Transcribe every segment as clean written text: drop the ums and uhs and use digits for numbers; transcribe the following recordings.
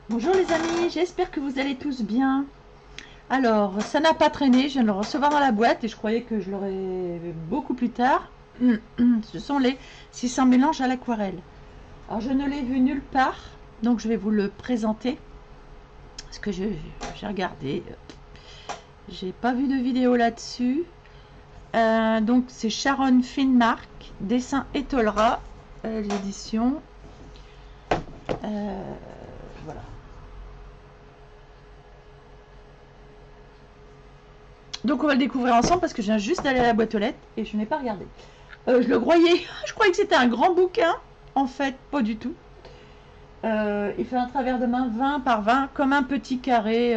Bonjour les amis, j'espère que vous allez tous bien. Alors, ça n'a pas traîné, je viens de le recevoir dans la boîte et je croyais que je l'aurais beaucoup plus tard. Ce sont les 600 mélanges à l'aquarelle. Alors, je ne l'ai vu nulle part, donc je vais vous le présenter. Parce que j'ai regardé, j'ai pas vu de vidéo là-dessus. Donc, c'est Sharon Finmark, dessin Etolra, l'édition. Voilà. Donc on va le découvrir ensemble parce que je viens juste d'aller à la boîte aux lettres et je n'ai pas regardé. Je le croyais, je croyais que c'était un grand bouquin. En fait, pas du tout. Il fait un travers de main 20 par 20, comme un petit carré.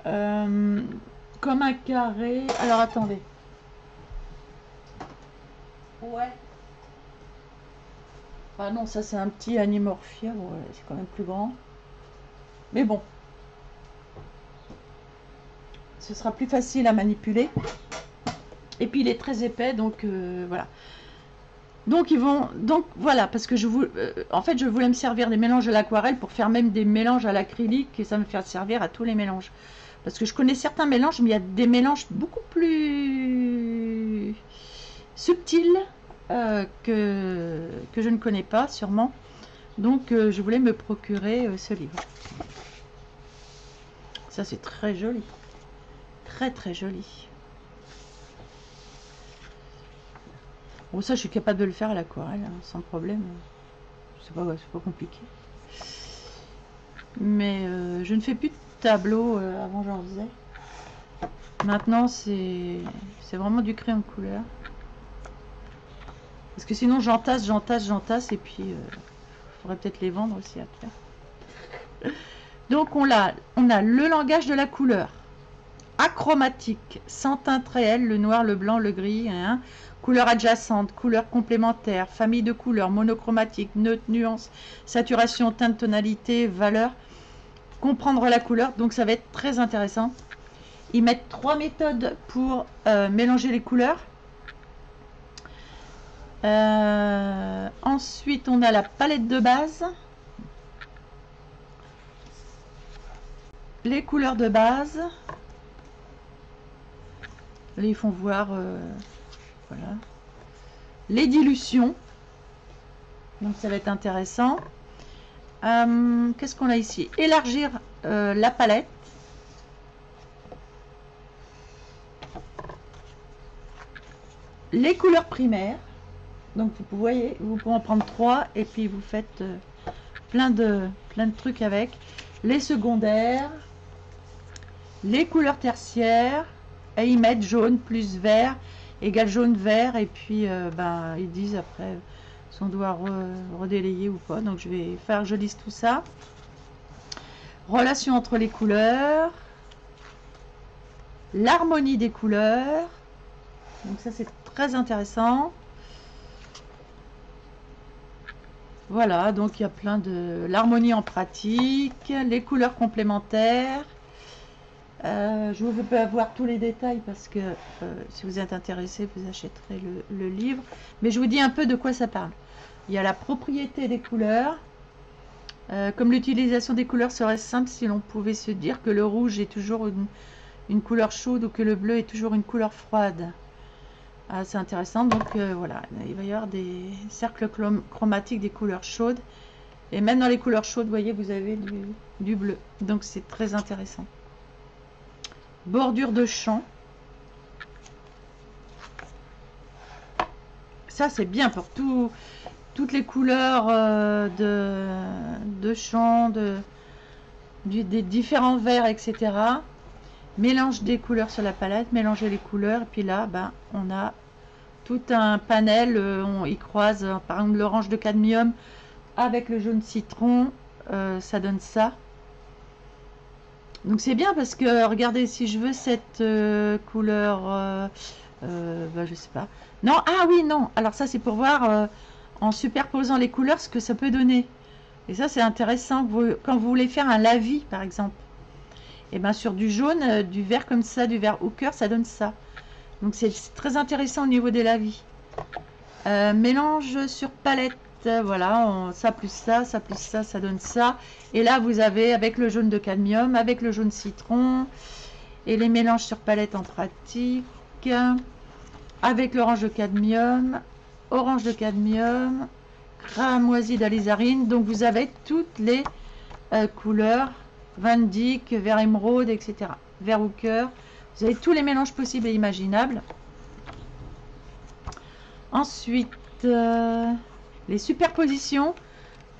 Comme un carré. Alors attendez. Ouais. Ah non, ça c'est un petit Animorphia. Ouais, c'est quand même plus grand. Mais bon, ce sera plus facile à manipuler. Et puis il est très épais, donc voilà. Donc voilà, parce que en fait je voulais me servir des mélanges à l'aquarelle pour faire même des mélanges à l'acrylique et ça me fait servir à tous les mélanges. Parce que je connais certains mélanges, mais il y a des mélanges beaucoup plus subtils que je ne connais pas sûrement. Donc je voulais me procurer ce livre. Ça c'est très joli, très très joli. Bon, ça je suis capable de le faire à l'aquarelle hein, sans problème. C'est pas compliqué. Mais je ne fais plus de tableau, avant j'en faisais. Maintenant c'est vraiment du crayon de couleur. Parce que sinon j'entasse et puis il faudrait peut-être les vendre aussi après. Donc on a le langage de la couleur. Achromatique, sans teinte réelle, le noir, le blanc, le gris, hein. Couleurs adjacentes, couleurs complémentaires, famille de couleurs, monochromatique, neutre, nuance, saturation, teinte, tonalité, valeur. Comprendre la couleur, donc ça va être très intéressant. Ils mettent 3 méthodes pour mélanger les couleurs. Ensuite, on a la palette de base. Les couleurs de base. Là, ils font voir voilà. Les dilutions. Donc, ça va être intéressant. Qu'est-ce qu'on a ici? Élargir la palette. Les couleurs primaires. Donc vous voyez, vous pouvez en prendre 3 et puis vous faites plein de trucs avec. Les secondaires, les couleurs tertiaires, et ils mettent jaune plus vert égale jaune vert et puis ben, ils disent après si on doit redélayer ou pas. Donc je vais faire, je liste tout ça. Relation entre les couleurs, l'harmonie des couleurs. Donc ça c'est très intéressant. Voilà, donc il y a plein de l'harmonie en pratique, les couleurs complémentaires. Je ne veux pas avoir tous les détails parce que si vous êtes intéressé, vous achèterez le livre. Mais je vous dis un peu de quoi ça parle. Il y a la propriété des couleurs. Comme l'utilisation des couleurs serait simple si l'on pouvait se dire que le rouge est toujours une couleur chaude ou que le bleu est toujours une couleur froide. Ah, c'est intéressant, donc voilà, il va y avoir des cercles chromatiques des couleurs chaudes. Et même dans les couleurs chaudes, vous voyez, vous avez du bleu. Donc c'est très intéressant. Bordure de champ. Ça c'est bien pour toutes les couleurs de champ, des différents verts, etc. Mélange des couleurs sur la palette, mélanger les couleurs. Et puis là, ben, on a tout un panel. On y croise par exemple l'orange de cadmium avec le jaune citron. Ça donne ça. Donc c'est bien parce que regardez, si je veux cette couleur, bah, je sais pas. Non, ah oui, non. Alors ça c'est pour voir en superposant les couleurs ce que ça peut donner. Et ça c'est intéressant quand vous voulez faire un lavis par exemple. Et bien sur du jaune, du vert comme ça, du vert hooker, ça donne ça. Donc c'est très intéressant au niveau des lavis. Mélange sur palette voilà, ça plus ça plus ça donne ça. Et là, vous avez avec le jaune de cadmium, avec le jaune citron, et les mélanges sur palette en pratique, avec l'orange de cadmium, orange de cadmium, cramoisi d'alizarine. Donc vous avez toutes les couleurs, Van Dyck, vert émeraude, etc. Vert au cœur. Vous avez tous les mélanges possibles et imaginables. Ensuite, les superpositions.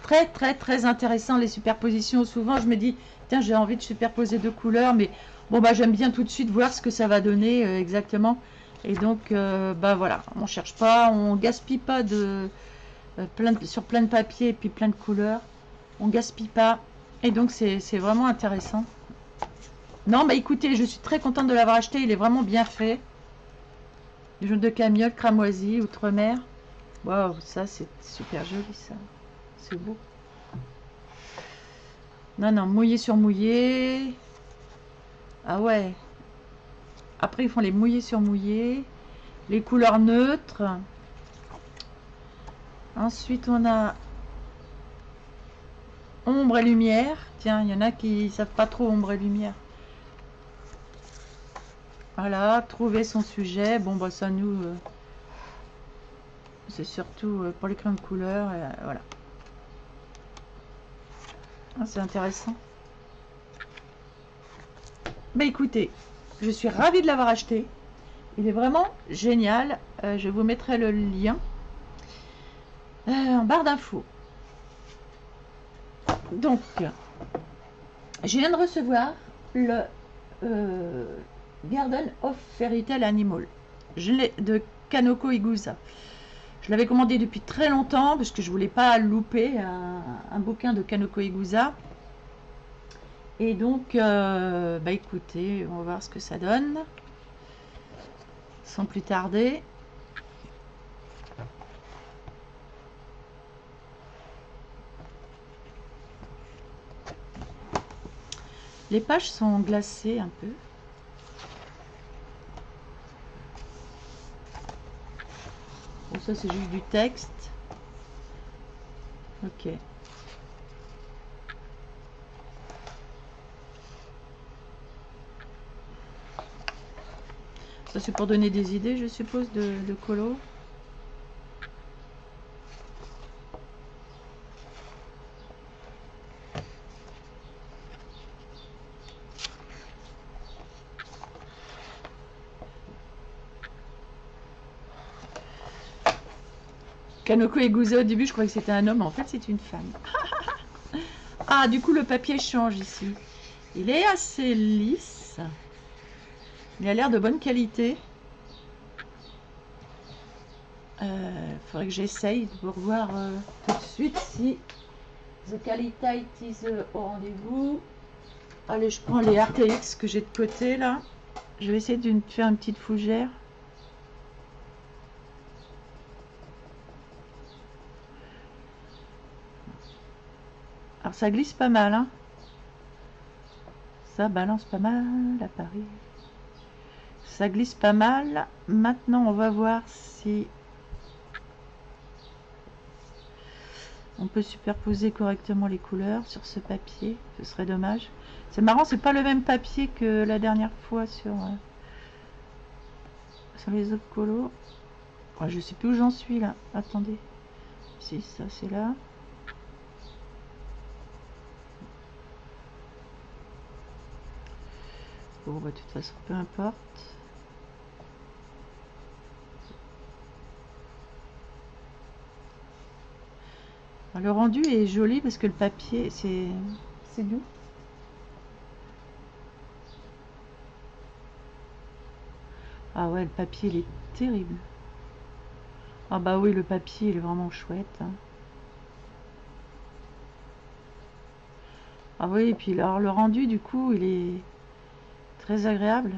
Très, très, très intéressant, les superpositions. Souvent, je me dis, tiens, j'ai envie de superposer deux couleurs, mais bon, bah, j'aime bien tout de suite voir ce que ça va donner exactement. Et donc, bah voilà, on cherche pas, on gaspille pas sur plein de papier et puis plein de couleurs. On gaspille pas. Et donc, c'est vraiment intéressant. Non, bah écoutez, je suis très contente de l'avoir acheté. Il est vraiment bien fait. Du jaune de camiote, cramoisi, outre-mer. Waouh, ça, c'est super joli, ça. C'est beau. Non, non, mouillé sur mouillé. Ah ouais. Après, ils font les mouillés sur mouillés. Les couleurs neutres. Ensuite, on a ombre et lumière. Tiens, il y en a qui savent pas trop ombre et lumière. Voilà, trouver son sujet. Bon, bah ça, nous, c'est surtout pour les crèmes couleurs. Voilà. Ah, c'est intéressant. Bah écoutez, je suis ravie de l'avoir acheté. Il est vraiment génial. Je vous mettrai le lien en barre d'infos. Donc, je viens de recevoir le Garden of Fairy Tale Animal de Kanoko Igusa. Je l'avais commandé depuis très longtemps parce que je voulais pas louper un bouquin de Kanoko Igusa. Et donc, bah écoutez, on va voir ce que ça donne. Sans plus tarder. Les pages sont glacées un peu. Bon, ça c'est juste du texte. Ok. Ça c'est pour donner des idées, je suppose, de colo. Kanoko Igusa, au début je croyais que c'était un homme, en fait c'est une femme. Ah, du coup le papier change ici. Il est assez lisse. Il a l'air de bonne qualité. Faudrait que j'essaye pour voir tout de suite si the quality is au rendez-vous. Allez, je prends les RTX que j'ai de côté là. Je vais essayer de faire une petite fougère. Alors ça glisse pas mal, hein. Ça balance pas mal à Paris. Ça glisse pas mal. Maintenant, on va voir si on peut superposer correctement les couleurs sur ce papier. Ce serait dommage. C'est marrant, c'est pas le même papier que la dernière fois sur les autres colos. Oh, je sais plus où j'en suis là. Attendez. Si, ça c'est là. Bon, bah, de toute façon, peu importe. Alors, le rendu est joli parce que le papier, c'est doux. Ah ouais, le papier, il est terrible. Ah bah oui, le papier, il est vraiment chouette, hein. Ah oui, et puis alors, le rendu, du coup, il est très agréable.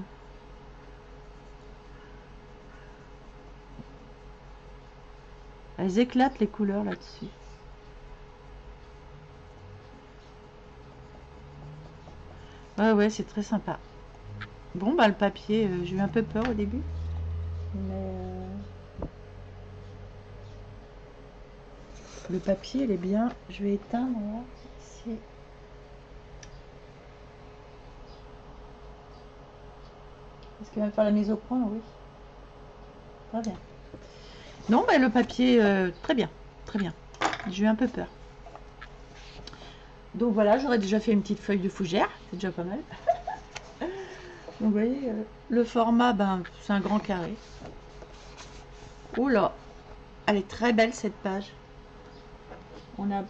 Elles éclatent les couleurs là-dessus. Ouais, ouais, c'est très sympa. Bon, bah le papier, j'ai eu un peu peur au début. Mais le papier, il est bien. Je vais éteindre là, ici. Est-ce qu'il va me faire la mise au point? Oui. Très bien. Non, mais le papier, très bien. Très bien. J'ai eu un peu peur. Donc voilà, j'aurais déjà fait une petite feuille de fougère. C'est déjà pas mal. Donc vous voyez, le format, ben, c'est un grand carré. Oh là, elle est très belle cette page. On a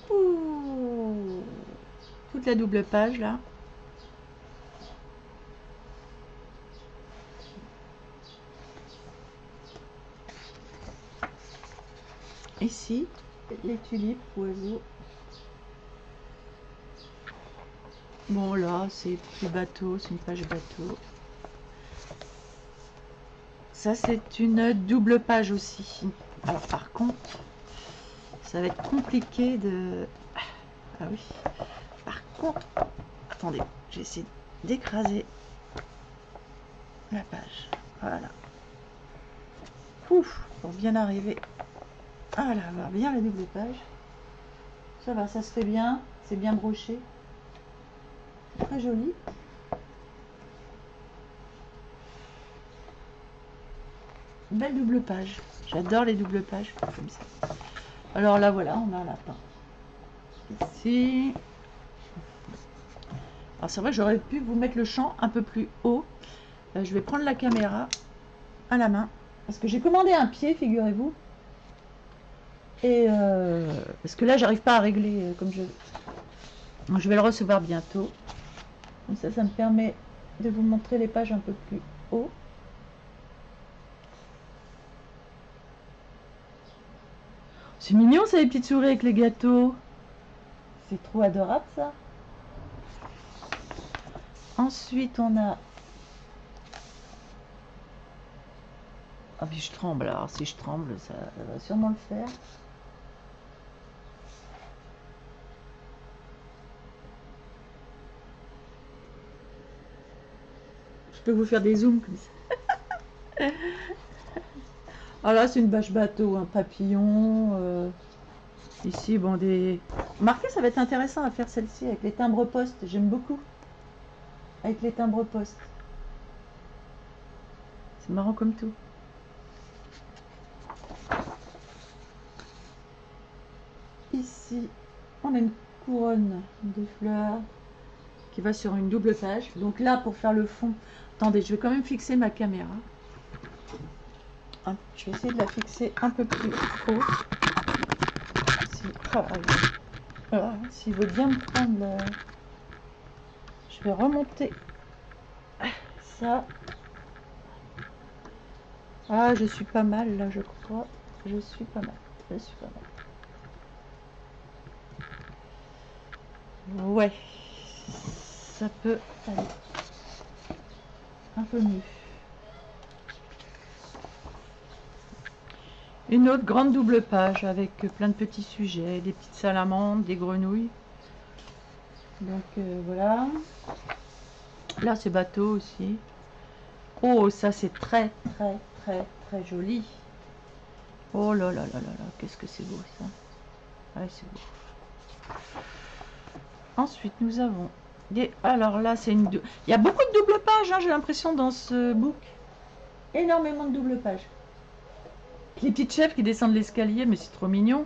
toute la double page là. Ici, les tulipes, oiseaux. Bon là, c'est plus bateau, c'est une page bateau. Ça, c'est une double page aussi. Alors par contre, ça va être compliqué de... Ah oui. Par contre, attendez, je vais essayer d'écraser la page. Voilà. Ouf, pour bien arriver à avoir bien la double page. Ça va, ça se fait bien. C'est bien broché. Très joli. Belle double page. J'adore les doubles pages comme ça. Alors là, voilà, on a un lapin. Ici. Alors c'est vrai, j'aurais pu vous mettre le champ un peu plus haut. Je vais prendre la caméra à la main. Parce que j'ai commandé un pied, figurez-vous. Et parce que là, j'arrive pas à régler comme je veux. Je vais le recevoir bientôt. Comme ça me permet de vous montrer les pages un peu plus haut. C'est mignon ça, les petites souris avec les gâteaux. C'est trop adorable ça. Ensuite on a... Ah puis je tremble, alors si je tremble ça va sûrement le faire. Je peux vous faire des zooms comme ça. Ah là c'est une bâche bateau, un papillon. Ici bon des... Remarquez, ça va être intéressant à faire celle-ci avec les timbres postes, j'aime beaucoup. Avec les timbres postes. C'est marrant comme tout. Ici, on a une couronne de fleurs qui va sur une double page. Donc là, pour faire le fond, attendez, je vais quand même fixer ma caméra. Je vais essayer de la fixer un peu plus haut. S'il veut bien me prendre le... Je vais remonter ça. Ah, je suis pas mal là, je crois. Je suis pas mal. Je suis pas mal. Ouais. Ça peut aller un peu mieux. Une autre grande double page avec plein de petits sujets, des petites salamandres, des grenouilles. Donc voilà. Là c'est bateau aussi. Oh ça c'est très très très très joli. Oh là là là là là, qu'est-ce que c'est beau ça. Ouais c'est beau. Ensuite nous avons des... Alors là c'est une... Il y a beaucoup de double pages hein, j'ai l'impression dans ce book. Énormément de double pages. Les petites chèvres qui descendent l'escalier, mais c'est trop mignon.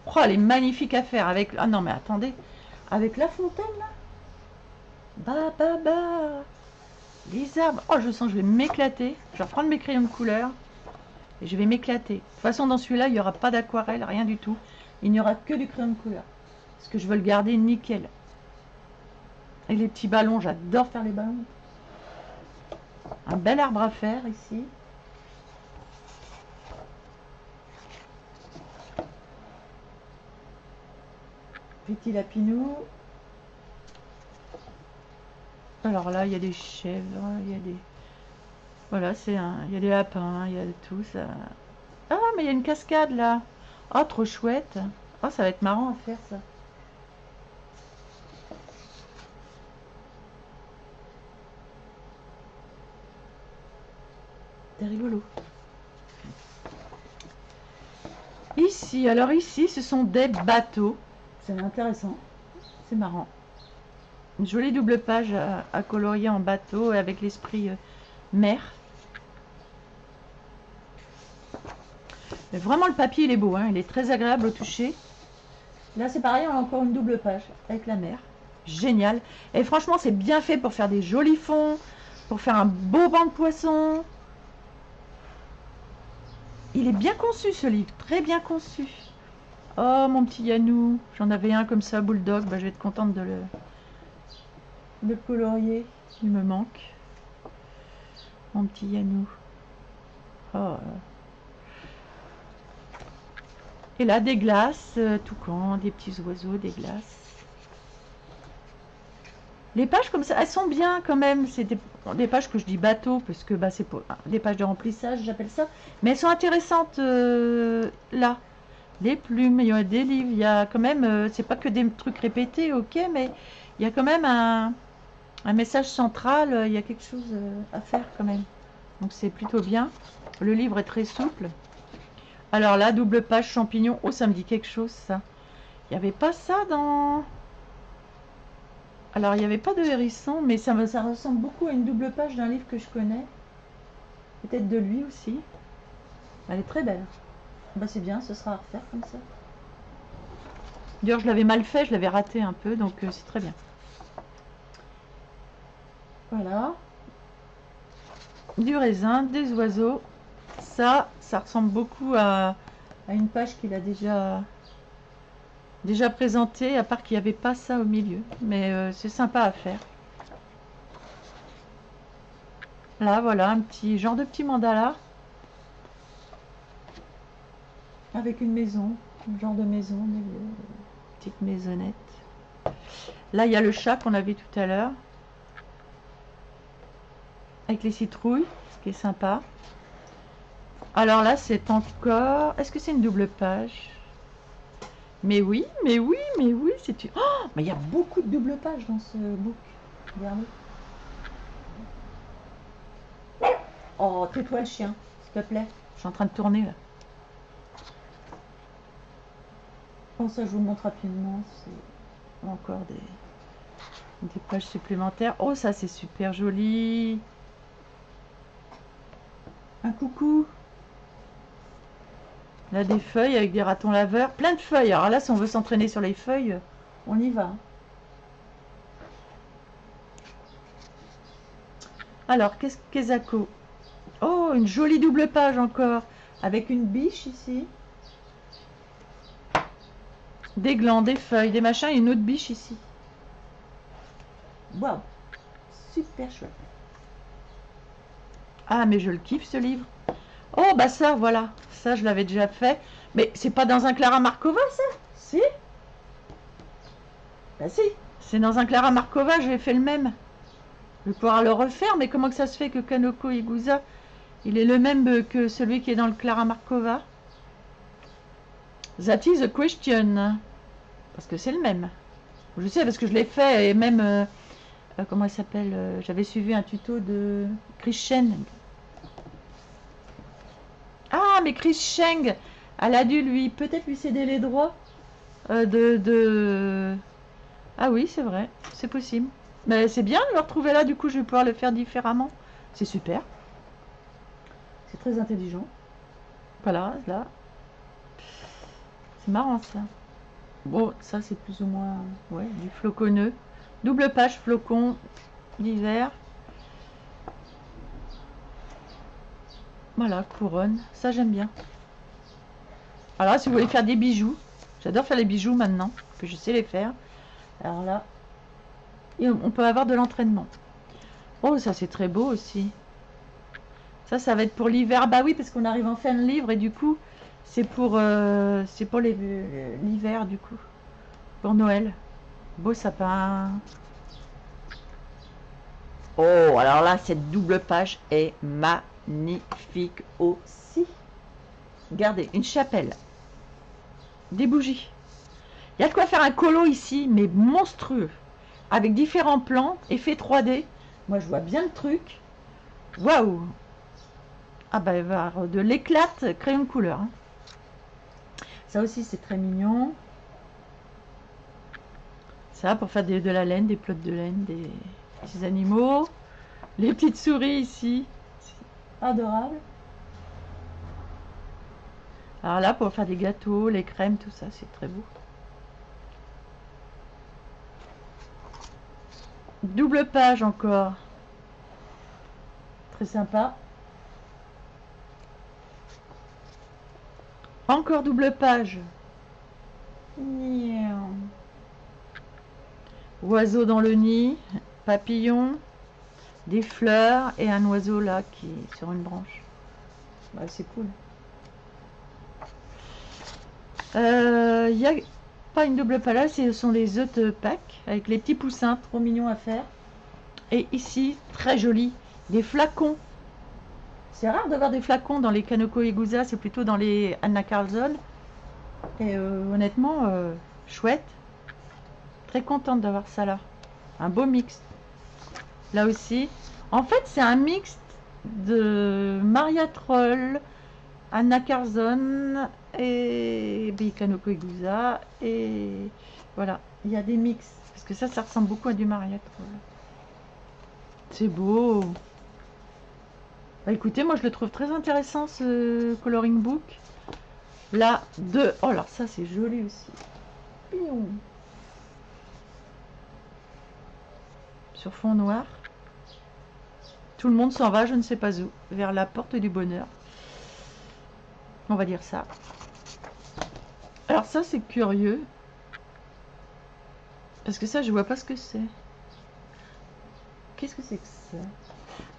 Oh, elle est magnifique à faire avec... Ah non, mais attendez. Avec la fontaine, là. Bah, bah, bah. Les arbres. Oh, je sens que je vais m'éclater. Je vais reprendre mes crayons de couleur. Et je vais m'éclater. De toute façon, dans celui-là, il n'y aura pas d'aquarelle, rien du tout. Il n'y aura que du crayon de couleur. Parce que je veux le garder nickel. Et les petits ballons, j'adore faire les ballons. Un bel arbre à faire, ici. Petit lapinou. Alors là, il y a des chèvres, il y a des... Voilà, c'est un... Il y a des lapins, il y a tout ça. Ah, mais il y a une cascade là. Oh, trop chouette. Oh, ça va être marrant à faire ça. C'est rigolo. Ici. ici? Alors ici, ce sont des bateaux. C'est intéressant. C'est marrant. Une jolie double page à colorier en bateau avec l'esprit mer. Mais vraiment, le papier, il est beau. Hein, il est très agréable au toucher. Là, c'est pareil, on a encore une double page avec la mer. Génial. Et franchement, c'est bien fait pour faire des jolis fonds, pour faire un beau banc de poissons. Il est bien conçu, ce livre. Très bien conçu. Oh, mon petit Yanou. J'en avais un comme ça, bulldog. Bah, je vais être contente de le colorier. Il me manque. Mon petit Yanou. Oh. Et là, des glaces, toucans, des petits oiseaux, des glaces. Les pages comme ça, elles sont bien quand même. C'est des pages que je dis bateau, parce que bah, c'est des pages de remplissage, j'appelle ça. Mais elles sont intéressantes là. Les plumes, il y a des livres, il y a quand même, c'est pas que des trucs répétés, ok, mais il y a quand même un message central, il y a quelque chose à faire quand même. Donc c'est plutôt bien. Le livre est très souple. Alors là, double page champignon. Oh, ça me dit quelque chose, ça. Il n'y avait pas ça dans... Alors, il n'y avait pas de hérisson, mais ça ressemble beaucoup à une double page d'un livre que je connais. Peut-être de lui aussi. Elle est très belle. Bah, c'est bien, ce sera à refaire comme ça. D'ailleurs, je l'avais mal fait, je l'avais raté un peu, donc c'est très bien. Voilà. Du raisin, des oiseaux. Ça ressemble beaucoup à une page qu'il a déjà présentée, à part qu'il n'y avait pas ça au milieu. Mais c'est sympa à faire. Là, voilà, un petit genre de petit mandala. Avec une maison, un genre de maison, une petite maisonnette. Là, il y a le chat qu'on a vu tout à l'heure. Avec les citrouilles, ce qui est sympa. Alors là, c'est encore... Est-ce que c'est une double page? Mais oui, mais oui, mais oui, c'est une... Oh, mais il y a beaucoup de double pages dans ce book. Regardez. Oh, tais-toi le chien, s'il te plaît. Je suis en train de tourner là. Bon, ça, je vous montre rapidement. C'est encore des pages supplémentaires. Oh, ça, c'est super joli. Un coucou. Là, des feuilles avec des ratons laveurs. Plein de feuilles. Alors là, si on veut s'entraîner sur les feuilles, on y va. Alors, qu'est-ce que Kezako? Oh, une jolie double page encore. Avec une biche ici. Des glands, des feuilles, des machins et une autre biche ici. Waouh. Super chouette. Ah, mais je le kiffe ce livre. Oh, bah ça, voilà. Ça, je l'avais déjà fait. Mais c'est pas dans un Clara Markova, ça? Si? Bah si. C'est dans un Clara Markova, j'ai fait le même. Je vais pouvoir le refaire, mais comment que ça se fait que Kanoko Igusa, il est le même que celui qui est dans le Clara Markova? That is a question. Parce que c'est le même. Je sais, parce que je l'ai fait, et même... comment elle s'appelle? J'avais suivi un tuto de Chris Cheng. Ah, mais Chris Cheng, elle a dû peut-être lui céder les droits Ah oui, c'est vrai, c'est possible. Mais c'est bien de le retrouver là, du coup je vais pouvoir le faire différemment. C'est super. C'est très intelligent. Voilà, là. C'est marrant ça. Bon, ça c'est plus ou moins ouais, du floconneux. Double page flocon d'hiver. Voilà, couronne. Ça j'aime bien. Alors là, si vous voulez faire des bijoux, j'adore faire les bijoux maintenant, que je sais les faire. Alors là, on peut avoir de l'entraînement. Oh, ça c'est très beau aussi. Ça va être pour l'hiver. Bah oui, parce qu'on arrive en fin de livre et du coup, c'est pour l'hiver du coup. Pour Noël. Beau sapin. Oh, alors là, cette double page est magnifique aussi. Regardez, une chapelle. Des bougies. Il y a de quoi faire un colo ici, mais monstrueux. Avec différents plans, effet 3D. Moi, je vois bien le truc. Waouh! Ah bah, il va y avoir de l'éclate, crayon de couleur. Hein. Ça aussi, c'est très mignon. Ça, pour faire de la laine, des pelotes de laine, des petits animaux. Les petites souris ici. Adorable. Alors là, pour faire des gâteaux, les crèmes, tout ça, c'est très beau. Double page encore. Très sympa. Encore double page. Oiseau dans le nid, papillon, des fleurs et un oiseau là qui est sur une branche. Bah, c'est cool. Il n'y a pas une double page, ce sont les œufs de Pâques avec les petits poussins, trop mignons à faire. Et ici, très joli, des flacons. C'est rare d'avoir des flacons dans les Kanoko Egusa, c'est plutôt dans les Anna Carlson. Et honnêtement, chouette. Très contente d'avoir ça là. Un beau mix. Là aussi. En fait, c'est un mix de Maria Troll, Anna Carlson et Kanoko Egusa. Et voilà, il y a des mix. Parce que ça ressemble beaucoup à du Maria Troll. C'est beau. Bah, écoutez, moi je le trouve très intéressant ce coloring book. Là, oh alors ça c'est joli aussi. Pion. Sur fond noir. Tout le monde s'en va, je ne sais pas où, vers la porte du bonheur. On va dire ça. Alors ça c'est curieux. Parce que ça je vois pas ce que c'est. Qu'est-ce que c'est que ça?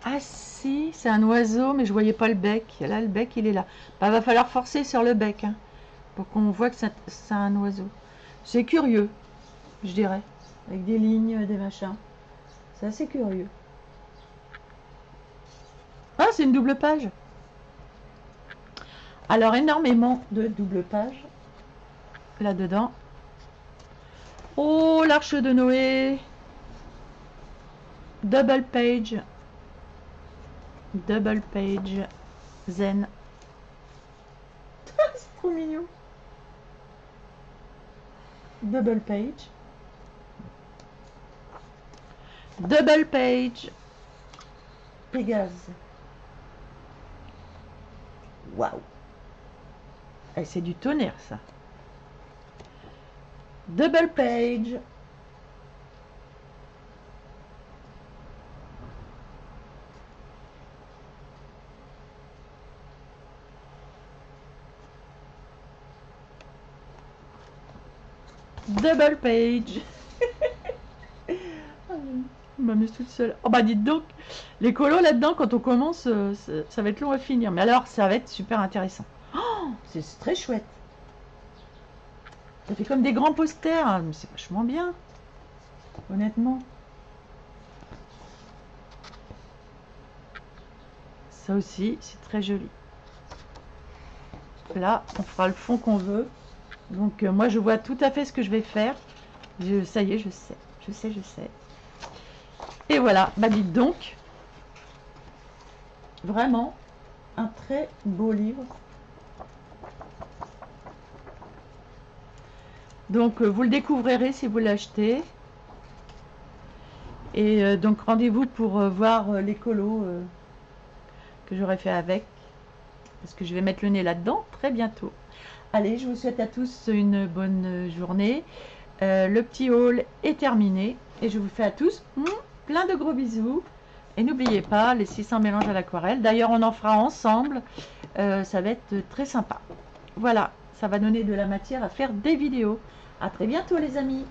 Ah si, c'est un oiseau, mais je voyais pas le bec. Là, le bec, il est là. Bah, va falloir forcer sur le bec, hein, pour qu'on voit que c'est un oiseau. C'est curieux, je dirais. Avec des lignes, des machins. C'est assez curieux. Ah, c'est une double page. Alors, énormément de double pages. Là-dedans. Oh, l'arche de Noé. Double page. Double page zen. C'est trop mignon. Double page. Double page. Pégase. Waouh. C'est du tonnerre ça. Double page. Double page. Je m'amuse toute seule. Oh bah dites donc, les colos là-dedans, quand on commence, ça va être long à finir. Mais alors, ça va être super intéressant. Oh, c'est très chouette. Ça fait comme des grands posters, hein, mais c'est vachement bien. Honnêtement. Ça aussi, c'est très joli. Là, on fera le fond qu'on veut. Donc moi je vois tout à fait ce que je vais faire. Ça y est, je sais. Et voilà, bah dites donc. Vraiment un très beau livre. Donc vous le découvrirez si vous l'achetez. Et donc rendez-vous pour voir les colos que j'aurai fait avec. Parce que je vais mettre le nez là-dedans très bientôt. Allez, je vous souhaite à tous une bonne journée. Le petit haul est terminé. Et je vous fais à tous plein de gros bisous. Et n'oubliez pas les 600 mélanges à l'aquarelle. D'ailleurs, on en fera ensemble. Ça va être très sympa. Voilà, ça va donner de la matière à faire des vidéos. À très bientôt les amis.